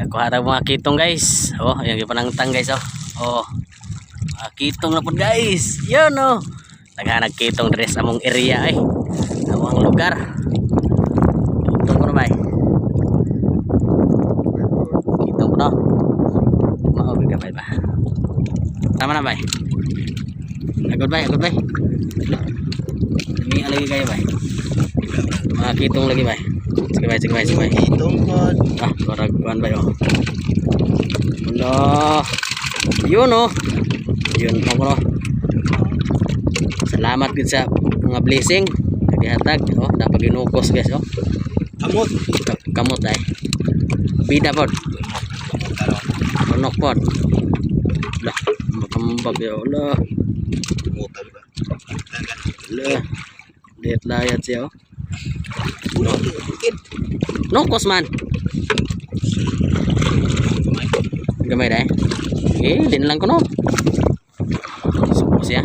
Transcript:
Kuha tayo mga kitong guys. Oh, ayan yung panangtang guys oh. Oh. Kitong na po guys. Yun oh. Naghanag kitong dress among area ay. Among lugar. Kitong ko na ba? Kitong ko na. Maugod ka ba? Tama na ba? Agod ba? Agod ba? Ini lagi kayo ba? Mga kitong lagi ba? Sige ba? Sige ba? Sige ba? Kitong pod. Baragkuhan ba yun? Ano? Yun oh. Yun po. Salamat din sa mga blessing. Naghihatag. Oh, dapat ginukos guys oh. Kamot. Kamot ay. Bida pod. Manok pod. Lah, makambag ya Allah. Kamutan ba? Lah. Lihat layat siya oh. Bukid. Nukos man. Gamay dai. Din lang ko no. Supos ya.